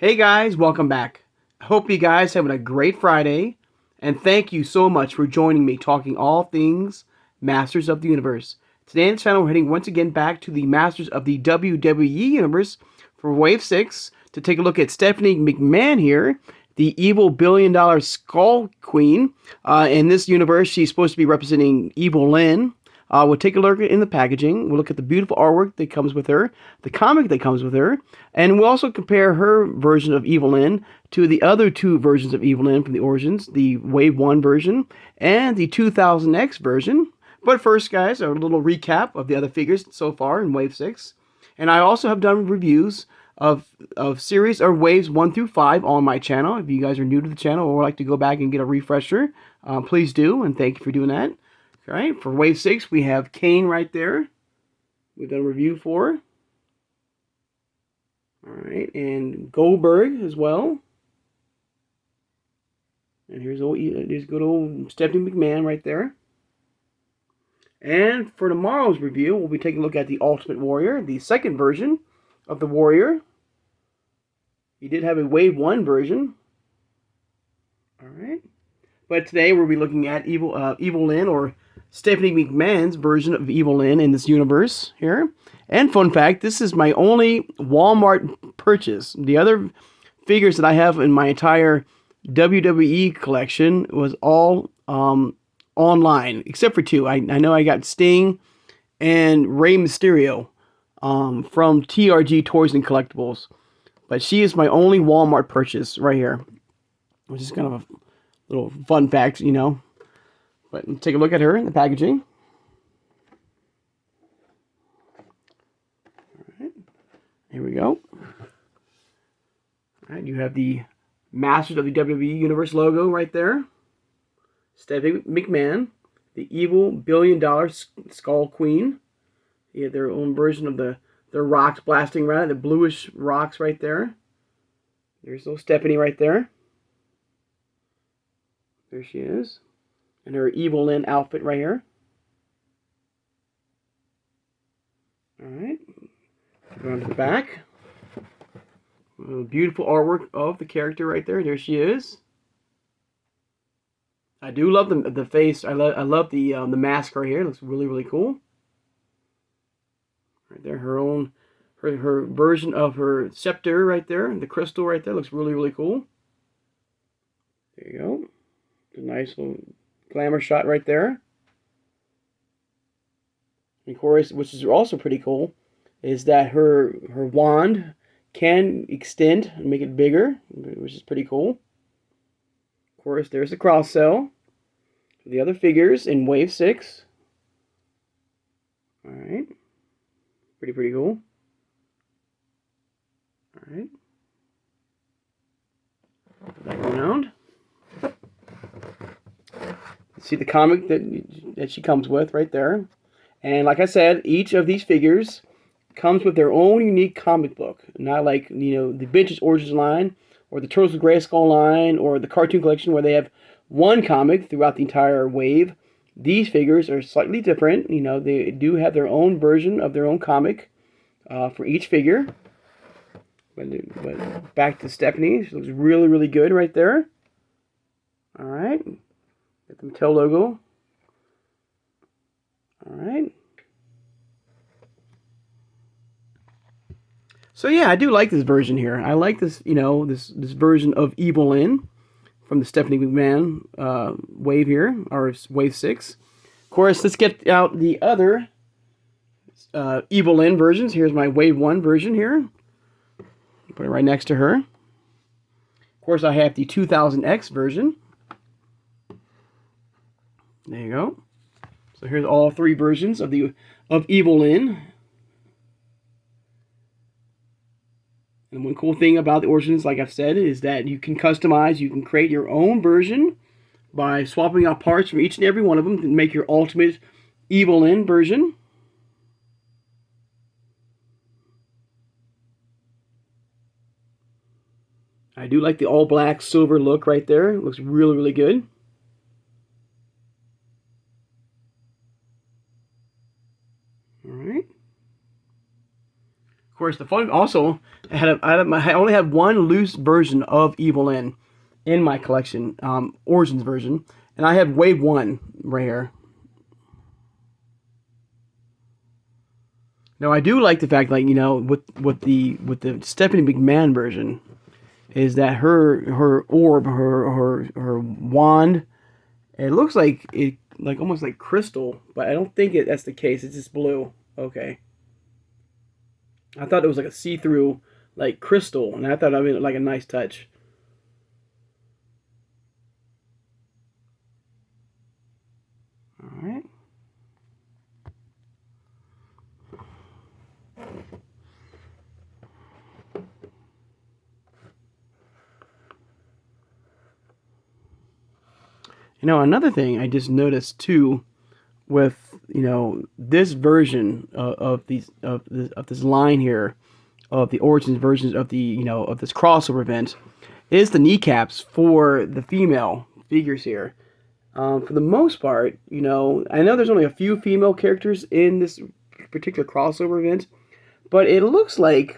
Hey guys, welcome back. I hope you guys having a great Friday, and thank you so much for joining me talking all things Masters of the Universe. Today on the channel, we're heading once again back to the Masters of the WWE Universe for Wave 6 to take a look at Stephanie McMahon here, the evil billion-dollar Skull Queen. In this universe, she's supposed to be representing Evil Lynn. We'll take a look in the packaging. We'll look at the beautiful artwork that comes with her, the comic that comes with her, and we'll also compare her version of Evil Lynn to the other two versions of Evil Lynn from the Origins, the Wave 1 version and the 2000X version. But first, guys, a little recap of the other figures so far in Wave 6. And I also have done reviews of series or waves 1 through 5 on my channel. If you guys are new to the channel or would like to go back and get a refresher, please do, and thank you for doing that. All right, for Wave 6, we have Kane right there. We've done a review for. All right, and Goldberg as well. And here's good old Stephanie McMahon right there. And for tomorrow's review, we'll be taking a look at the Ultimate Warrior, the second version of the Warrior. He did have a Wave 1 version. All right. But today we'll be looking at Evil Lynn, or Stephanie McMahon's version of Evil Lynn in this universe here. And fun fact, this is my only Walmart purchase. The other figures that I have in my entire WWE collection was all online, except for two. I know I got Sting and Rey Mysterio from TRG Toys and Collectibles. But she is my only Walmart purchase right here, which is kind of a little fun fact, you know. But let's take a look at her in the packaging. All right, here we go. All right, you have the Masters of the WWE Universe logo right there. Stephanie McMahon, the evil billion-dollar Skull Queen. They have their own version of their rocks blasting around, the bluish rocks right there. There's little Stephanie right there. There she is. And her Evil Lynn outfit right here. Alright. Go on to the back. Beautiful artwork of the character right there. There she is. I do love the face. I love the mask right here. It looks really, really cool. Right there, her version of her scepter right there. The crystal right there looks really, really cool. There you go. A nice little glamour shot right there. And of course, which is also pretty cool, is that her wand can extend and make it bigger, which is pretty cool. Of course, there's the cross cell. The other figures in Wave 6. Alright. Pretty cool. Alright. Back around. See the comic that she comes with right there. And like I said, each of these figures comes with their own unique comic book. Not like, you know, the Vintage Origins line, or the Turtles of Grayskull line, or the Cartoon Collection where they have one comic throughout the entire wave. These figures are slightly different. You know, they do have their own version of their own comic for each figure. But back to Stephanie. She looks really, really good right there. Alright. Got the Mattel logo. Alright. So yeah, I do like this version here. I like this, you know, this version of Evil Lynn from the Stephanie McMahon wave here, or Wave 6. Of course, let's get out the other Evil Lynn versions. Here's my Wave 1 version here. Put it right next to her. Of course, I have the 2000X version. There you go. So here's all three versions of Evil Lynn. And one cool thing about the Origins, like I've said, is that you can customize, you can create your own version by swapping out parts from each and every one of them to make your ultimate Evil Lynn version. I do like the all black silver look right there. It looks really, really good. Alright. Of course, the fun also I only had one loose version of Evil Lyn in my collection, Origins version, and I have Wave 1 right here. Now I do like the fact, like, you know, with the Stephanie McMahon version, is that her orb, her wand, it looks like almost like crystal, but I don't think that's the case. It's just blue. Okay. I thought it was like a see-through, like, crystal, and I thought it would be like a nice touch. All right. You know, another thing I just noticed too, with, you know, this version of this line here, of the Origins versions of the, you know, of this crossover event, is the kneecaps for the female figures here. For the most part, you know, I know there's only a few female characters in this particular crossover event, but it looks like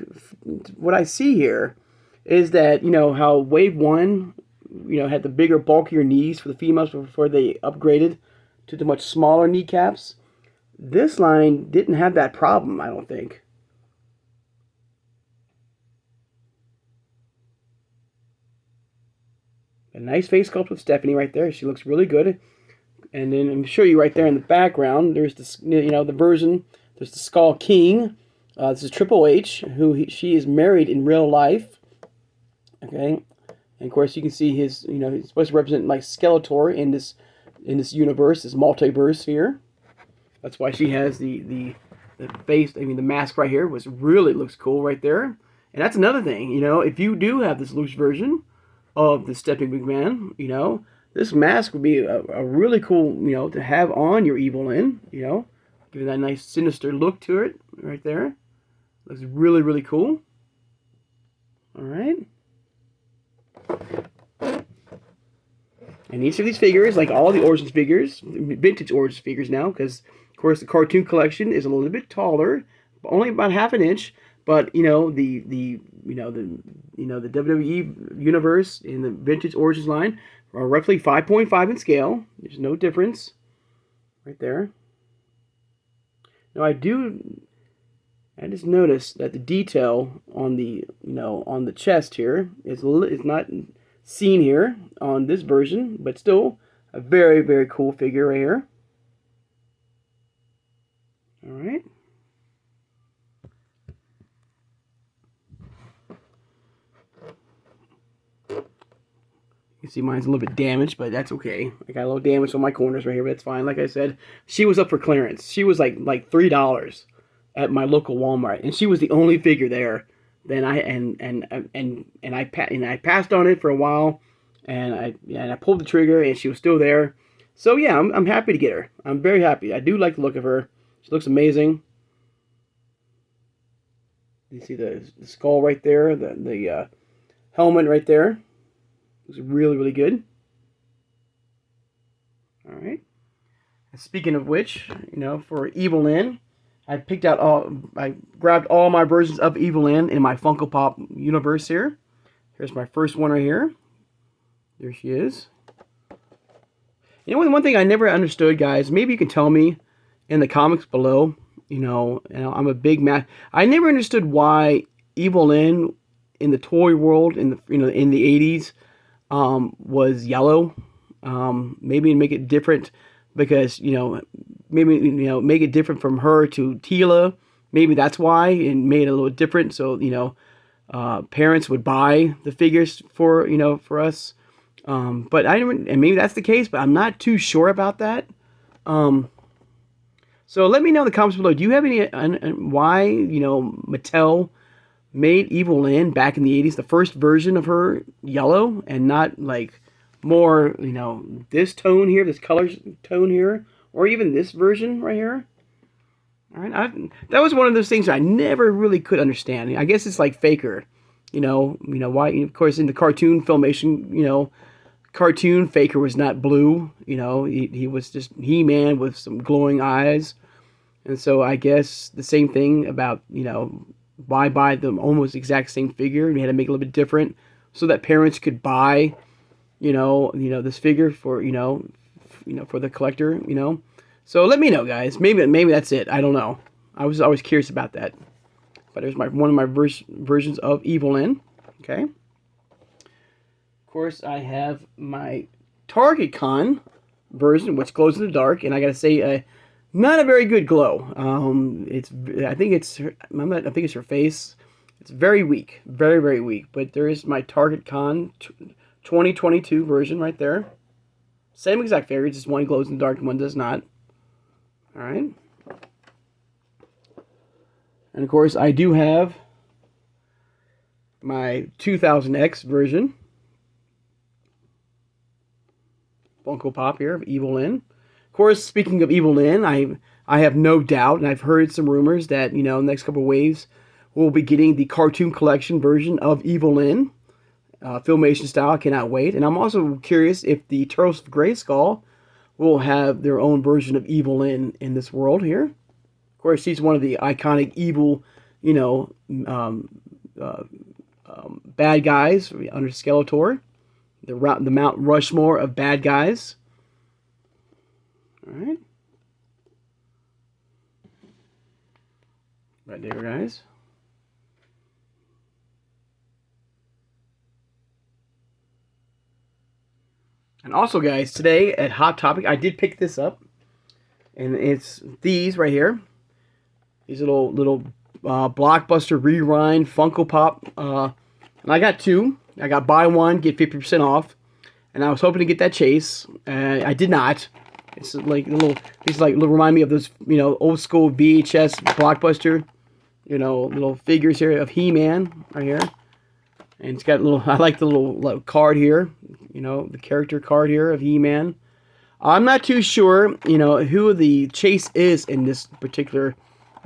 what I see here is that, you know, how Wave 1, you know, had the bigger, bulkier knees for the females before they upgraded to the much smaller kneecaps. This line didn't have that problem, I don't think. A nice face sculpt with Stephanie right there. She looks really good. And then I'm show you right there in the background, there's this, you know, the version, there's the Skull King. This is Triple H, who she is married in real life. Okay. And of course you can see his, you know, he's supposed to represent like Skeletor in this universe, this multiverse here. That's why she has the face, I mean the mask right here was really looks cool right there. And that's another thing, you know, if you do have this loose version of the Stepping Big Man, you know, this mask would be a really cool, you know, to have on your Evil Lyn, you know, give it that nice sinister look to it right there. Looks really, really cool. All right. And each of these figures, like all the Origins figures, vintage Origins figures now, because of course the cartoon collection is a little bit taller, only about half an inch. But you know the WWE universe in the vintage Origins line are roughly 5.5 in scale. There's no difference, right there. Now I just noticed that the detail on the on the chest here is not seen here on this version, but still a very, very cool figure right here. All right. You see mine's a little bit damaged, but that's okay. I got a little damage on my corners right here, but that's fine. Like I said, she was up for clearance. She was like $3 at my local Walmart, and she was the only figure there. Then I passed on it for a while, and I pulled the trigger, and she was still there. So yeah, I'm happy to get her. I'm very happy. I do like the look of her. She looks amazing. You see the skull right there, the helmet right there. Looks really, really good. All right. And speaking of which, you know, for Evil Lyn, I grabbed all my versions of Evil Lyn in my Funko Pop universe here. Here's my first one right here. There she is. You know, one thing I never understood, guys, maybe you can tell me in the comments below, you know I'm a big I never understood why Evil Lyn in the toy world in the in the 80s was yellow. Maybe make it different because, maybe, make it different from her to Tila. Maybe that's why, and made it a little different. So, parents would buy the figures for, for us. But I don't, and maybe that's the case, but I'm not too sure about that. So let me know in the comments below. Do you have any, why, Mattel made Evil Lyn back in the 80s, the first version of her yellow, and not like more, this tone here, this color tone here, or even this version right here? All right, that was one of those things I never really could understand. I guess it's like Faker, why, of course, in the cartoon filmation, cartoon Faker was not blue, he was just He-Man with some glowing eyes. And so I guess the same thing about, buy the almost exact same figure. We had to make it a little bit different so that parents could buy, this figure for, for the collector, So let me know, guys. Maybe that's it. I don't know. I was always curious about that. But there's one of my versions of Evelyn. Okay. Of course, I have my Target Con version, which glows in the dark, and I gotta say, not a very good glow. I think it's her face. It's very weak, very, very weak. But there is my Target Con 2022 version right there. Same exact figure, just one glows in the dark and one does not. All right. And of course, I do have my 2000X version. Funko Pop here of Evil Lynn. Of course, speaking of Evil Lynn, I have no doubt, and I've heard some rumors that, in the next couple of waves, we'll be getting the cartoon collection version of Evil Lynn. Filmation style, I cannot wait. And I'm also curious if the Turtles of Grayskull will have their own version of Evil Lynn in this world here. Of course, she's one of the iconic evil, bad guys under Skeletor. The Mount Rushmore of bad guys. All right. Right there, guys. And also, guys, today at Hot Topic, I did pick this up. And it's these right here. These little Blockbuster Rewind Funko Pop. And I got two. I got buy one, get 50% off. And I was hoping to get that Chase. I did not. It's like these remind me of those, old school VHS Blockbuster, little figures here of He-Man right here. And it's got I like the little card here, the character card here of He-Man. I'm not too sure, who the Chase is in this particular,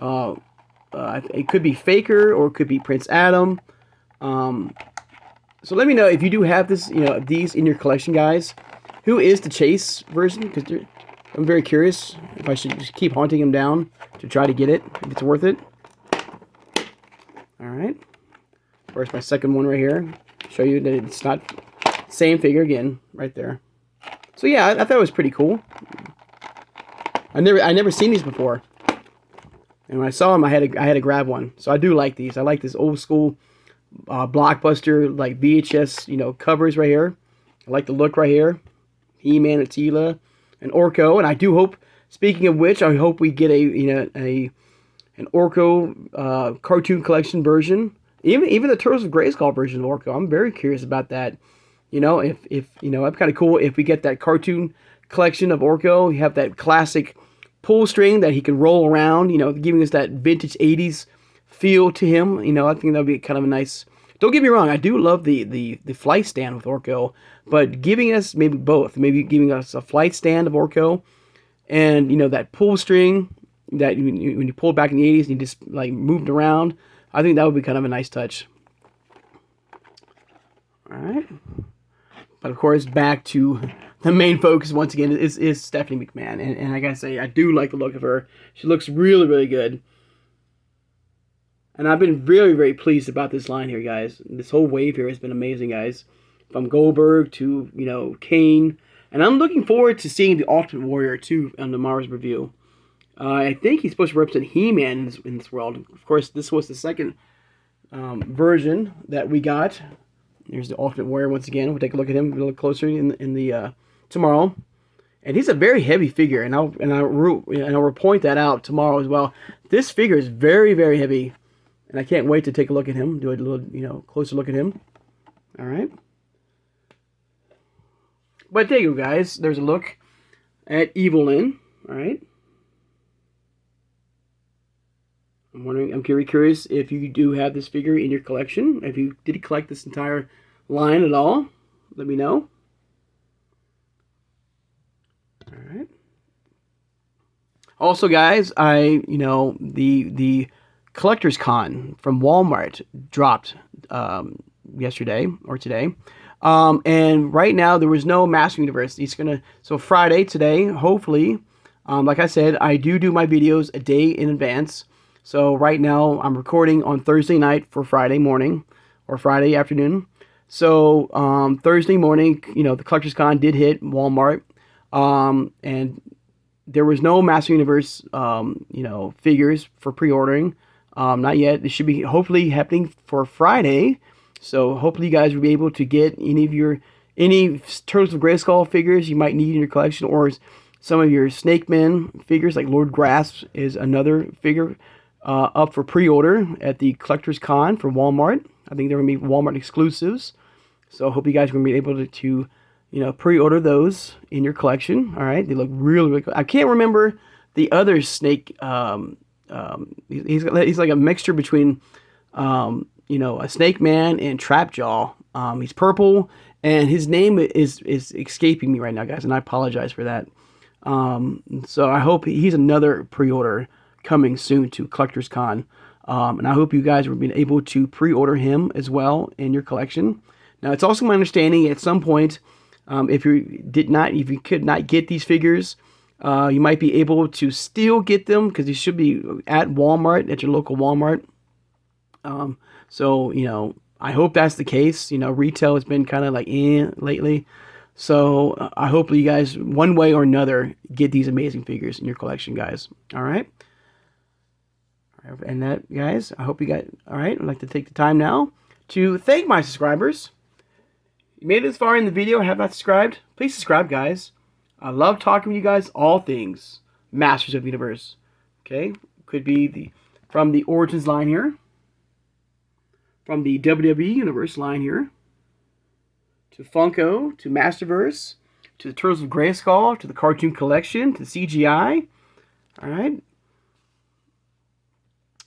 it could be Faker or it could be Prince Adam. So let me know if you do have this, these in your collection, guys. Who is the Chase version? Because I'm very curious if I should just keep hunting him down to try to get it, if it's worth it. All right. Where's my second one right here? Show you that it's not same figure again, right there. So yeah, I thought it was pretty cool. I never seen these before, and when I saw them, I had to grab one. So I do like these. I like this old school Blockbuster like VHS covers right here. I like the look right here. He-Man, Attila, and Orko, and I do hope. Speaking of which, I hope we get an Orko cartoon collection version. Even the Turtles of Grayskull version of Orko. I'm very curious about that. If it's kind of cool if we get that cartoon collection of Orko. You have that classic pull string that he can roll around. Giving us that vintage '80s feel to him. I think that would be kind of a nice. Don't get me wrong. I do love the flight stand with Orko, but giving us maybe both. Maybe giving us a flight stand of Orko, and that pull string that when you pulled back in the '80s and you just like moved around. I think that would be kind of a nice touch. All right. But of course, back to the main focus once again is Stephanie McMahon. And I gotta say, I do like the look of her. She looks really, really good. And I've been very, very pleased about this line here, guys. This whole wave here has been amazing, guys. From Goldberg to, Kane. And I'm looking forward to seeing the Ultimate Warrior, too, on tomorrow's review. I think he's supposed to represent He-Man in this world. Of course, this was the second version that we got. There's the Ultimate Warrior once again. We'll take a look at him a little closer in the tomorrow. And he's a very heavy figure, and I'll point that out tomorrow as well. This figure is very, very heavy, and I can't wait to take a look at him, do a little closer look at him. All right. But there you go, guys. There's a look at Evil Lynn. All right. I'm very curious if you do have this figure in your collection. If you did collect this entire line at all, let me know. All right. Also, guys, the Collector's Con from Walmart dropped yesterday or today. And right now there was no Master Universe. So Friday today, hopefully, like I said, I do my videos a day in advance. So right now I'm recording on Thursday night for Friday morning or Friday afternoon. So Thursday morning, the Collector's Con did hit Walmart, and there was no Master Universe, figures for pre-ordering. Not yet. It should be hopefully happening for Friday. So hopefully you guys will be able to get any Turtles of Grayskull figures you might need in your collection, or some of your Snake Men figures, like Lord Grasp is another figure up for pre-order at the Collector's Con for Walmart. I think they're going to be Walmart exclusives. So I hope you guys are going to be able to pre-order those in your collection. All right, they look really, really cool. I can't remember the other snake. He's like a mixture between, a Snake Man and Trapjaw. He's purple, and his name is escaping me right now, guys, and I apologize for that. So I hope he's another pre-order coming soon to Collector's Con. And I hope you guys will be able to pre-order him as well in your collection. Now, it's also my understanding at some point, if you could not get these figures, you might be able to still get them, because they should be at Walmart, at your local Walmart. So I hope that's the case. Retail has been kind of like lately. So I hope you guys, one way or another, get these amazing figures in your collection, guys. All right. And that, guys, I hope you got. All right. I'd like to take the time now to thank my subscribers. You made it this far in the video, have not subscribed, please subscribe, guys. I love talking with you guys, all things Masters of the Universe. Okay, could be from the Origins line here, from the WWE Universe line here, to Funko, to Masterverse, to the Turtles of Grayskull, to the Cartoon Collection, to the CGI. All right.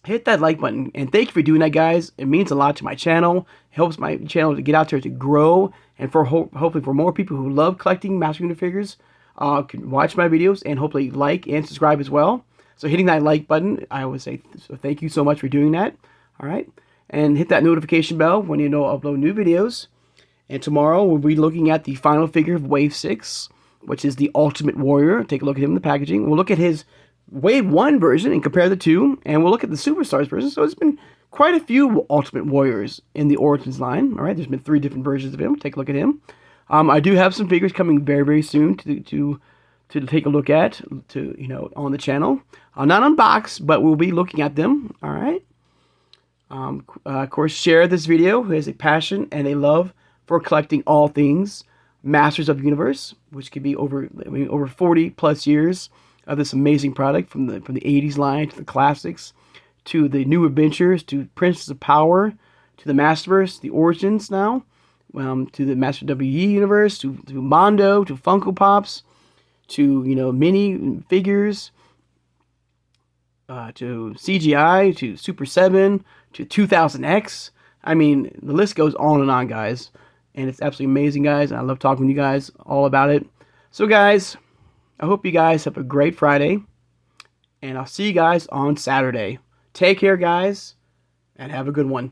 Hit that like button, and thank you for doing that, guys. It means a lot to my channel. It helps my channel to get out there to grow, and for hopefully for more people who love collecting Master Universe figures can watch my videos and hopefully like and subscribe as well. So hitting that like button, I always say so. Thank you so much for doing that. All right, and hit that notification bell when you know I upload new videos. And tomorrow we'll be looking at the final figure of Wave 6, which is the Ultimate Warrior. Take a look at him in the packaging. We'll look at his Wave 1 version and compare the two, and we'll look at the Superstars version. So it's been quite a few Ultimate Warriors in the Origins line. All right, there's been 3 different versions of him. Take a look at him. I do have some figures coming very, very soon to take a look at on the channel. Not unboxed, but we'll be looking at them. All right. Of course, share this video who has a passion and a love for collecting all things Masters of the Universe, which could be over 40 plus years of this amazing product, from the 80s line to the classics, to the new adventures, to Princess of Power, to the Masterverse, the Origins now, to the Master WWE Universe, to Mondo, to Funko Pops, to mini figures, to CGI, to Super 7, to 2000X. I mean, the list goes on and on, guys. And it's absolutely amazing, guys. And I love talking to you guys all about it. So, guys, I hope you guys have a great Friday, and I'll see you guys on Saturday. Take care, guys, and have a good one.